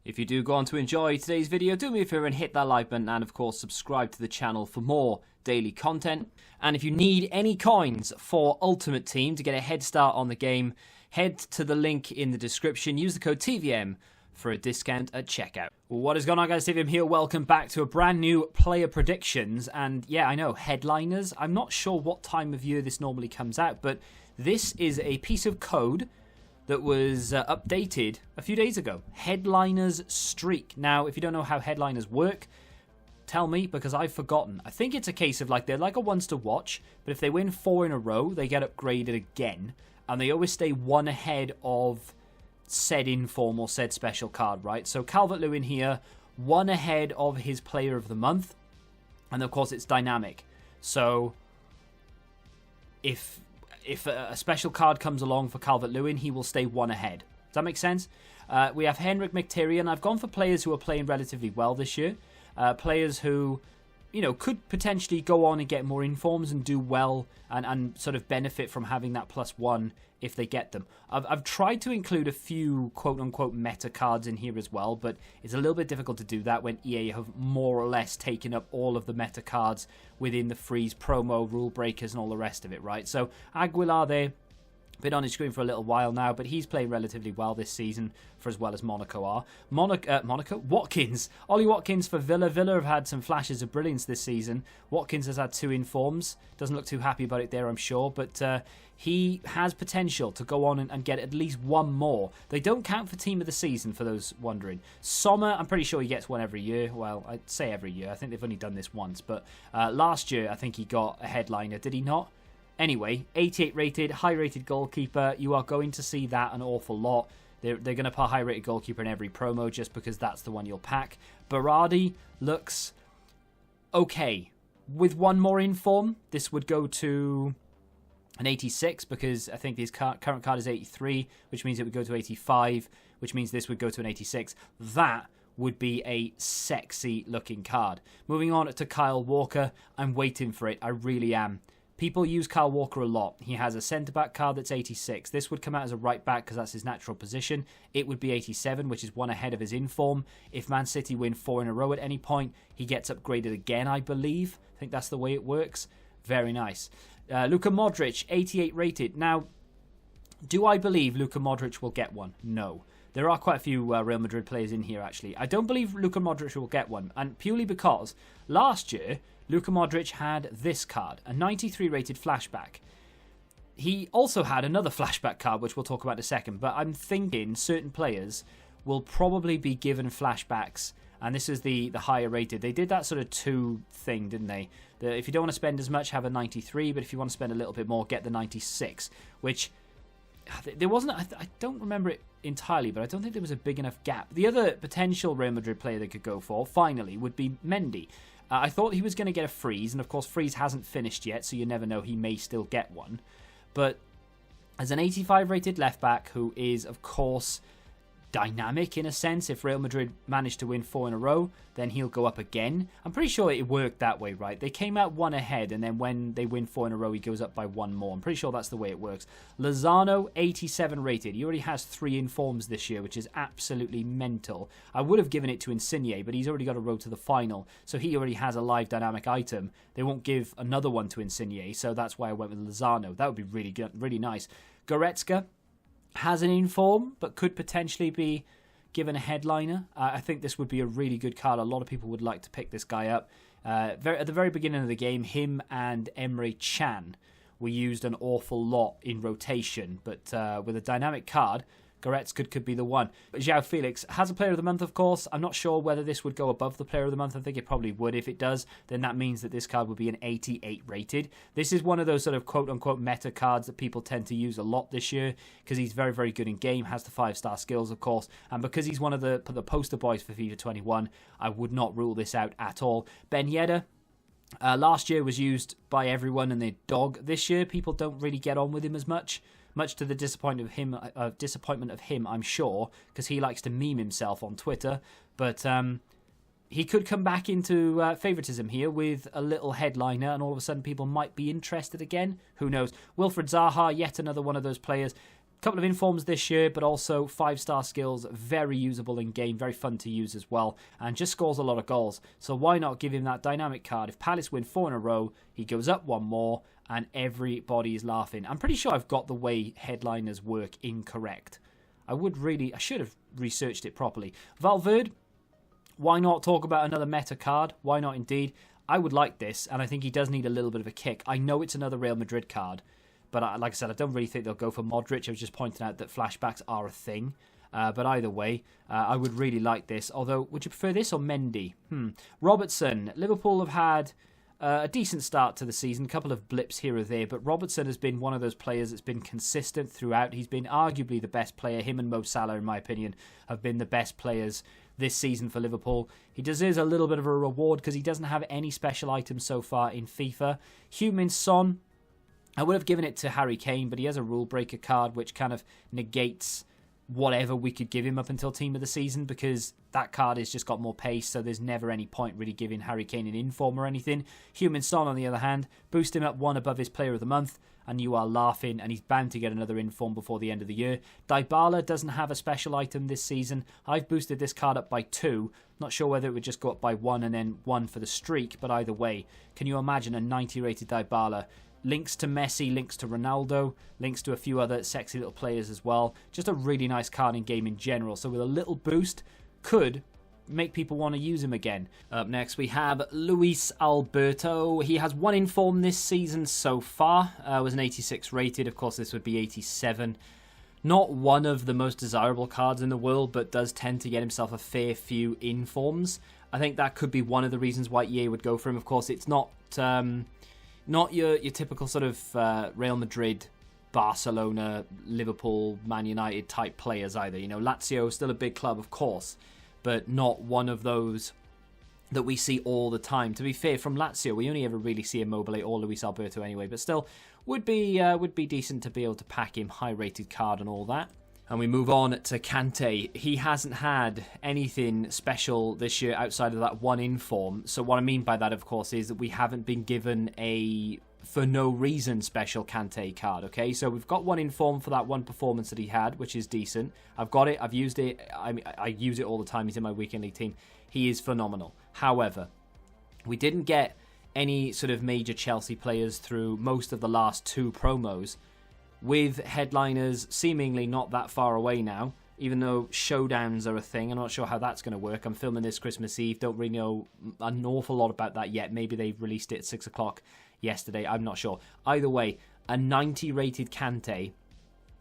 If you do go on to enjoy today's video, do me a favour and hit that like button and of course subscribe to the channel for more daily content. And if you need any coins for Ultimate Team to get a head start on the game, head to the link in the description, use the code TVM for a discount at checkout. What is going on, guys? TVM here. Welcome back to a brand new player predictions. And yeah, I know, headliners. I'm not sure what time of year this normally comes out, but this is a piece of code that was updated a few days ago. Headliners streak. Now, if you don't know how headliners work, tell me, because I've forgotten. I think it's a case of they're like a ones to watch, but if they win 4 in a row, they get upgraded again, and they always stay one ahead of said inform or said special card, right? So Calvert-Lewin here, one ahead of his player of the month, and of course it's dynamic. So if a special card comes along for Calvert-Lewin, he will stay one ahead. Does that make sense? We have Henrik Mkhitaryan. I've gone for players who are playing relatively well this year. Players who, you know, could potentially go on and get more informs and do well and sort of benefit from having that +1 if they get them. I've tried to include a few quote-unquote meta cards in here as well, but it's a little bit difficult to do that when EA have more or less taken up all of the meta cards within the freeze promo, rule breakers, and all the rest of it, right? So Aguilar there, been on his screen for a little while now, but he's playing relatively well this season for as well as Monaco are. Watkins. Ollie Watkins for Villa. Villa have had some flashes of brilliance this season. Watkins has had 2 informs. Doesn't look too happy about it there, I'm sure, but he has potential to go on and get at least 1 more. They don't count for team of the season, for those wondering. Sommer, I'm pretty sure he gets 1 every year. Well, I'd say every year. I think they've only done this once, but last year I think he got a headliner. Did he not? Anyway, 88 rated, high rated goalkeeper. You are going to see that an awful lot. They're going to put a high rated goalkeeper in every promo just because that's the one you'll pack. Berardi looks okay. With 1 more inform, this would go to an 86 because I think his current card is 83, which means it would go to 85, which means this would go to an 86. That would be a sexy looking card. Moving on to Kyle Walker. I'm waiting for it. I really am. People use Kyle Walker a lot. He has a centre-back card that's 86. This would come out as a right-back because that's his natural position. It would be 87, which is 1 ahead of his inform. If Man City win 4 in a row at any point, he gets upgraded again, I believe. I think that's the way it works. Very nice. Luka Modric, 88 rated. Now, do I believe Luka Modric will get 1? No. There are quite a few Real Madrid players in here, actually. I don't believe Luka Modric will get 1, and purely because last year Luka Modric had this card, a 93 rated flashback. He also had another flashback card, which we'll talk about in a second, but I'm thinking certain players will probably be given flashbacks, and this is the higher rated. They did that sort of 2 thing, didn't they? If you don't want to spend as much, have a 93, but if you want to spend a little bit more, get the 96, which there wasn't, I don't remember it entirely, but I don't think there was a big enough gap. The other potential Real Madrid player they could go for, finally, would be Mendy. I thought he was going to get a freeze, and of course freeze hasn't finished yet, so you never know, he may still get 1. But as an 85 rated left back who is, of course, dynamic in a sense, if Real Madrid manage to win 4 in a row, then he'll go up again. I'm pretty sure it worked that way, right? They came out 1 ahead, and then when they win 4 in a row, he goes up by 1 more. I'm pretty sure that's the way it works. Lozano, 87 rated. He already has 3 informs this year, which is absolutely mental. I would have given it to Insigne, but he's already got a road to the final, so he already has a live dynamic item. They won't give another one to Insigne, so that's why I went with Lozano. That would be really good, really nice. Goretzka has an inform, but could potentially be given a headliner. I think this would be a really good card. A lot of people would like to pick this guy up. At the very beginning of the game, him and Emre Can were used an awful lot in rotation, but with a dynamic card, Goretzka could be the one. João Felix has a player of the month, of course. I'm not sure whether this would go above the player of the month. I think it probably would. If it does, then that means that this card would be an 88 rated. This is one of those sort of quote-unquote meta cards that people tend to use a lot this year because he's very, very good in game, has the 5-star skills, of course, and because he's one of the poster boys for FIFA 21, I would not rule this out at all. Ben Yedder, last year was used by everyone and their dog. This year, people don't really get on with him as much to the disappointment of him, I'm sure, because he likes to meme himself on Twitter. But he could come back into favouritism here with a little headliner, and all of a sudden people might be interested again. Who knows? Wilfred Zaha, yet another one of those players. Couple of informs this year, but also 5-star skills, very usable in game, very fun to use as well, and just scores a lot of goals. So why not give him that dynamic card? If Palace win 4 in a row, he goes up 1 more, and everybody is laughing. I'm pretty sure I've got the way headliners work incorrect. I should have researched it properly. Valverde, why not talk about another meta card? Why not indeed? I would like this, and I think he does need a little bit of a kick. I know it's another Real Madrid card, but like I said, I don't really think they'll go for Modric. I was just pointing out that flashbacks are a thing. But either way, I would really like this. Although, would you prefer this or Mendy? Robertson. Liverpool have had a decent start to the season. A couple of blips here or there. But Robertson has been one of those players that's been consistent throughout. He's been arguably the best player. Him and Mo Salah, in my opinion, have been the best players this season for Liverpool. He deserves a little bit of a reward because he doesn't have any special items so far in FIFA. Heung-min Son. I would have given it to Harry Kane, but he has a rule breaker card which kind of negates whatever we could give him up until team of the season, because that card has just got more pace, so there's never any point really giving Harry Kane an inform or anything. Heung-min Son, on the other hand, boost him up 1 above his player of the month, and you are laughing, and he's bound to get another inform before the end of the year. Dybala doesn't have a special item this season. I've boosted this card up by 2. Not sure whether it would just go up by 1 and then 1 for the streak, but either way, can you imagine a 90 rated Dybala? Links to Messi, links to Ronaldo, links to a few other sexy little players as well. Just a really nice card in game in general. So with a little boost, could make people want to use him again. Up next, we have Luis Alberto. He has 1 inform this season so far. Was an 86 rated. Of course, this would be 87. Not one of the most desirable cards in the world, but does tend to get himself a fair few informs. I think that could be one of the reasons why EA would go for him. Of course, it's not your typical sort of Real Madrid, Barcelona, Liverpool, Man United type players either. You know, Lazio is still a big club, of course, but not one of those that we see all the time. To be fair, from Lazio, we only ever really see Immobile or Luis Alberto anyway, but still would be decent to be able to pack him, high-rated card and all that. And we move on to Kante. He hasn't had anything special this year outside of that 1 inform. So what I mean by that, of course, is that we haven't been given a for no reason special Kante card, okay? So we've got 1 inform for that 1 performance that he had, which is decent. I've got it. I've used it. I use it all the time. He's in my weekend league team. He is phenomenal. However, we didn't get any sort of major Chelsea players through most of the last 2 promos, with headliners seemingly not that far away now, even though showdowns are a thing. I'm not sure how that's going to work. I'm filming this Christmas Eve. Don't really know an awful lot about that yet. Maybe they released it at 6 o'clock yesterday. I'm not sure. Either way, a 90 rated Kante,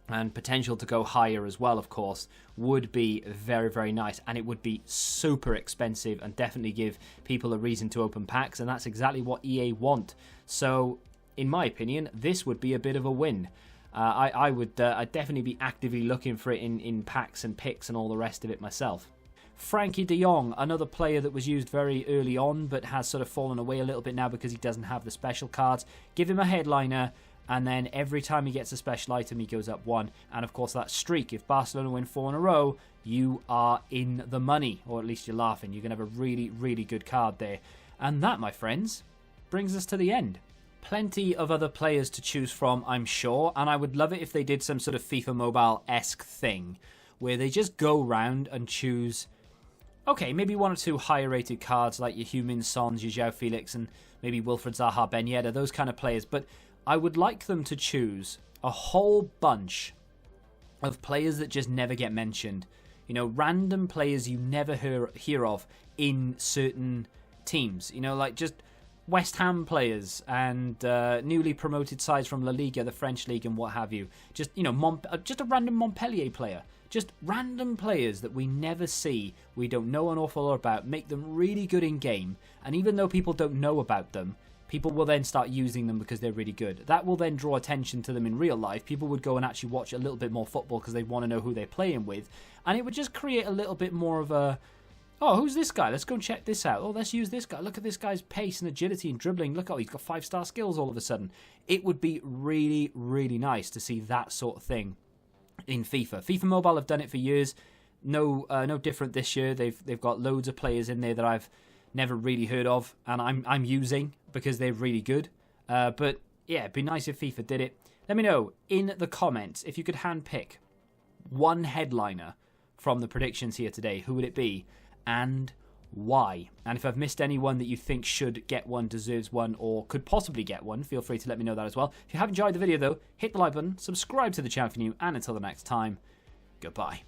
and potential to go higher as well, of course, would be very, very nice. And it would be super expensive and definitely give people a reason to open packs. And that's exactly what EA want. So, in my opinion, this would be a bit of a win. I'd definitely be actively looking for it in packs and picks and all the rest of it myself. Frankie de Jong, another player that was used very early on but has sort of fallen away a little bit now because he doesn't have the special cards. Give him a headliner, and then every time he gets a special item he goes up 1. And of course that streak, if Barcelona win 4 in a row, you are in the money, or at least you're laughing. You can have a really, really good card there. And that, my friends, brings us to the end. Plenty of other players to choose from, I'm sure, and I would love it if they did some sort of FIFA Mobile-esque thing where they just go round and choose, okay, maybe 1 or 2 higher rated cards like your Heung-min Sons, your João Felix, and maybe Wilfred Zaha, Ben Yedder, those kind of players, but I would like them to choose a whole bunch of players that just never get mentioned. You know, random players you never hear of in certain teams. You know, like just West Ham players and newly promoted sides from La Liga, the French league, and what have you. Just, you know, just a random Montpellier player. Just random players that we never see, we don't know an awful lot about, make them really good in game, and even though people don't know about them, people will then start using them because they're really good. That will then draw attention to them in real life. People would go and actually watch a little bit more football because they want to know who they're playing with, and it would just create a little bit more of a, oh, who's this guy? Let's go and check this out. Oh, let's use this guy. Look at this guy's pace and agility and dribbling. Look, oh, he's got 5-star skills all of a sudden. It would be really, really nice to see that sort of thing in FIFA. FIFA Mobile have done it for years. No different this year. They've got loads of players in there that I've never really heard of, and I'm using because they're really good. But yeah, it'd be nice if FIFA did it. Let me know in the comments if you could handpick one headliner from the predictions here today. Who would it be and why? And if I've missed anyone that you think should get one, deserves one, or could possibly get one, feel free to let me know that as well. If you have enjoyed the video though, hit the like button, subscribe to the channel if you're new, and until the next time, goodbye.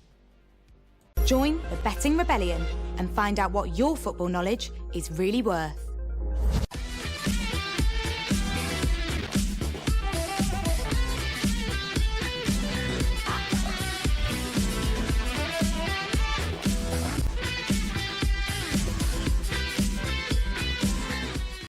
Join the Betting Rebellion and find out what your football knowledge is really worth.